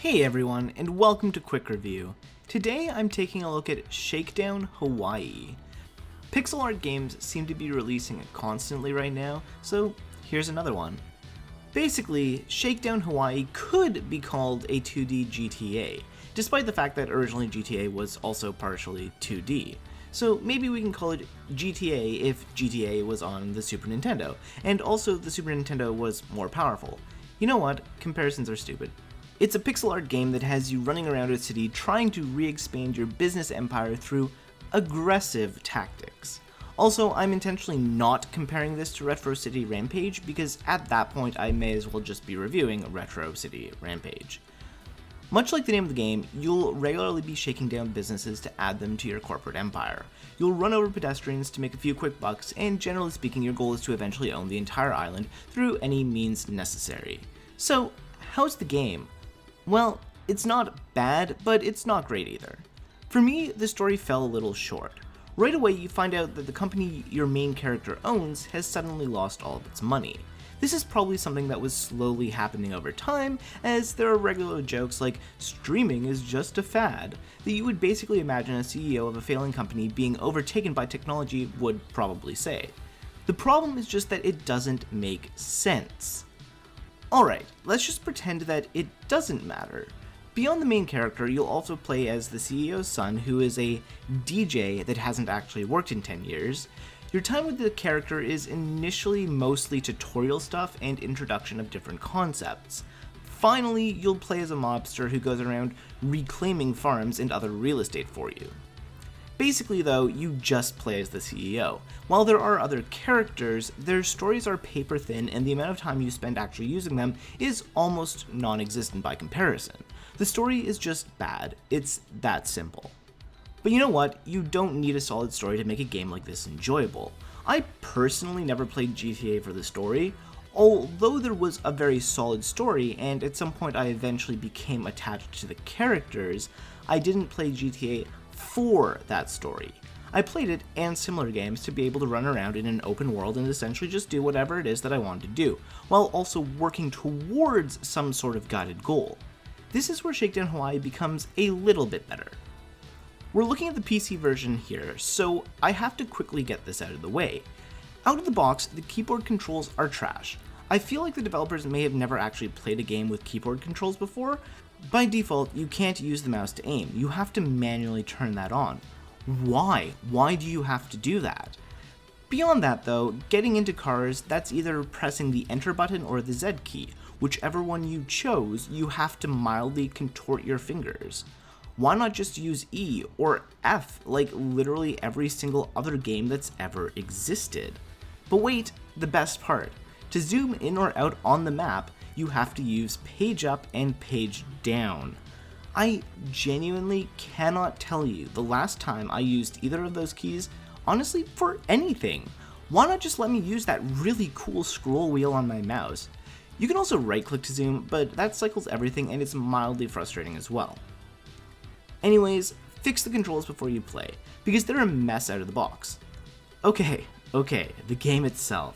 Hey everyone, and welcome to Quick Review. Today I'm taking a look at Shakedown Hawaii. Pixel art games seem to be releasing it constantly right now, so here's another one. Basically, Shakedown Hawaii could be called a 2D GTA, despite the fact that originally GTA was also partially 2D. So maybe we can call it GTA if GTA was on the Super Nintendo, and also the Super Nintendo was more powerful. You know what? Comparisons are stupid. It's a pixel art game that has you running around a city trying to re-expand your business empire through aggressive tactics. Also, I'm intentionally not comparing this to Retro City Rampage because at that point I may as well just be reviewing Retro City Rampage. Much like the name of the game, you'll regularly be shaking down businesses to add them to your corporate empire. You'll run over pedestrians to make a few quick bucks, and generally speaking your goal is to eventually own the entire island through any means necessary. So, how's the game? Well, it's not bad, but it's not great either. For me, the story fell a little short. Right away, you find out that the company your main character owns has suddenly lost all of its money. This is probably something that was slowly happening over time, as there are regular jokes like, streaming is just a fad, that you would basically imagine a CEO of a failing company being overtaken by technology would probably say. The problem is just that it doesn't make sense. Alright, let's just pretend that it doesn't matter. Beyond the main character, you'll also play as the CEO's son, who is a DJ that hasn't actually worked in 10 years. Your time with the character is initially mostly tutorial stuff and introduction of different concepts. Finally, you'll play as a mobster who goes around reclaiming farms and other real estate for you. Basically though, you just play as the CEO. While there are other characters, their stories are paper thin and the amount of time you spend actually using them is almost non-existent by comparison. The story is just bad. It's that simple. But you know what? You don't need a solid story to make a game like this enjoyable. I personally never played GTA for the story, although there was a very solid story and at some point I eventually became attached to the characters. I didn't play GTA for that story. I played it and similar games to be able to run around in an open world and essentially just do whatever it is that I wanted to do, while also working towards some sort of guided goal. This is where Shakedown Hawaii becomes a little bit better. We're looking at the PC version here, so I have to quickly get this out of the way. Out of the box, the keyboard controls are trash. I feel like the developers may have never actually played a game with keyboard controls before. By default, you can't use the mouse to aim. You have to manually turn that on. Why? Why do you have to do that? Beyond that though, getting into cars, that's either pressing the enter button or the Z key. Whichever one you chose, you have to mildly contort your fingers. Why not just use E or F like literally every single other game that's ever existed? But wait, the best part. To zoom in or out on the map, you have to use page up and page down. I genuinely cannot tell you the last time I used either of those keys, honestly, for anything. Why not just let me use that really cool scroll wheel on my mouse? You can also right click to zoom, but that cycles everything and it's mildly frustrating as well. Anyways, fix the controls before you play, because they're a mess out of the box. Okay, the game itself.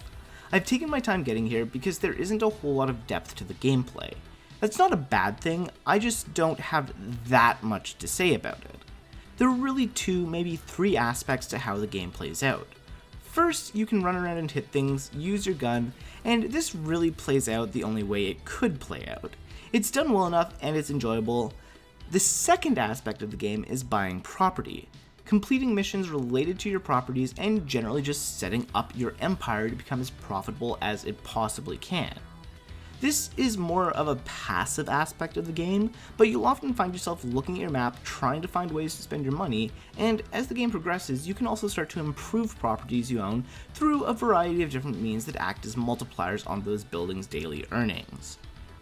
I've taken my time getting here because there isn't a whole lot of depth to the gameplay. That's not a bad thing, I just don't have that much to say about it. There are really two, maybe three aspects to how the game plays out. First, you can run around and hit things, use your gun, and this really plays out the only way it could play out. It's done well enough and it's enjoyable. The second aspect of the game is buying property. Completing missions related to your properties and generally just setting up your empire to become as profitable as it possibly can. This is more of a passive aspect of the game, but you'll often find yourself looking at your map trying to find ways to spend your money, and as the game progresses you can also start to improve properties you own through a variety of different means that act as multipliers on those buildings' daily earnings.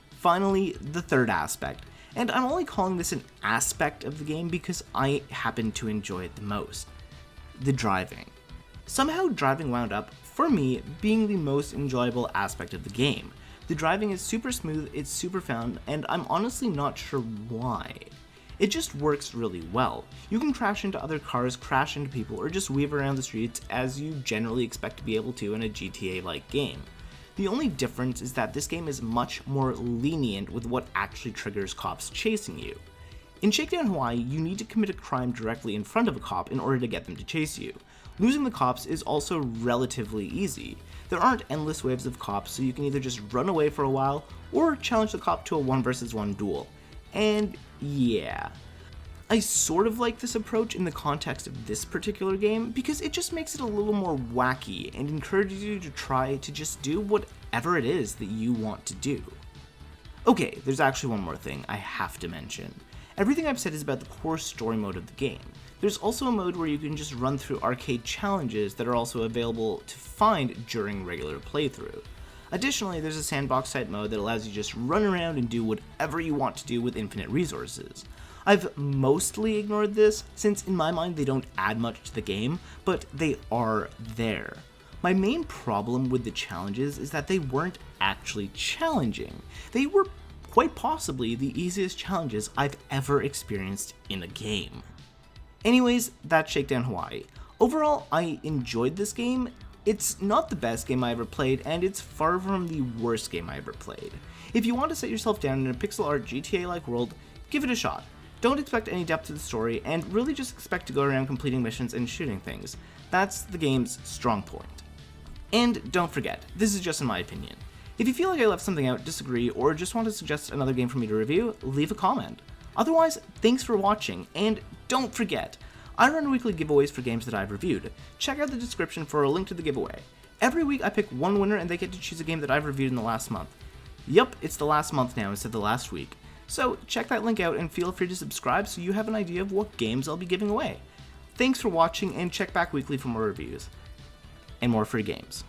Finally, the third aspect. And I'm only calling this an aspect of the game because I happen to enjoy it the most. The driving. Somehow driving wound up, for me, being the most enjoyable aspect of the game. The driving is super smooth, it's super fun, and I'm honestly not sure why. It just works really well. You can crash into other cars, crash into people, or just weave around the streets as you generally expect to be able to in a GTA-like game. The only difference is that this game is much more lenient with what actually triggers cops chasing you. In Shakedown Hawaii, you need to commit a crime directly in front of a cop in order to get them to chase you. Losing the cops is also relatively easy. There aren't endless waves of cops, so you can either just run away for a while or challenge the cop to a 1 versus 1 duel. And yeah. I sort of like this approach in the context of this particular game because it just makes it a little more wacky and encourages you to try to just do whatever it is that you want to do. Okay, there's actually one more thing I have to mention. Everything I've said is about the core story mode of the game. There's also a mode where you can just run through arcade challenges that are also available to find during regular playthrough. Additionally, there's a sandbox type mode that allows you to just run around and do whatever you want to do with infinite resources. I've mostly ignored this, since in my mind they don't add much to the game, but they are there. My main problem with the challenges is that they weren't actually challenging. They were quite possibly the easiest challenges I've ever experienced in a game. Anyways, that's Shakedown Hawaii. Overall, I enjoyed this game. It's not the best game I ever played, and it's far from the worst game I ever played. If you want to set yourself down in a pixel art GTA-like world, give it a shot. Don't expect any depth to the story, and really just expect to go around completing missions and shooting things. That's the game's strong point. And don't forget, this is just in my opinion. If you feel like I left something out, disagree, or just want to suggest another game for me to review, leave a comment. Otherwise, thanks for watching, and don't forget, I run weekly giveaways for games that I've reviewed. Check out the description for a link to the giveaway. Every week I pick one winner and they get to choose a game that I've reviewed in the last month. Yup, it's the last month now instead of the last week. So check that link out and feel free to subscribe so you have an idea of what games I'll be giving away. Thanks for watching, and check back weekly for more reviews and more free games.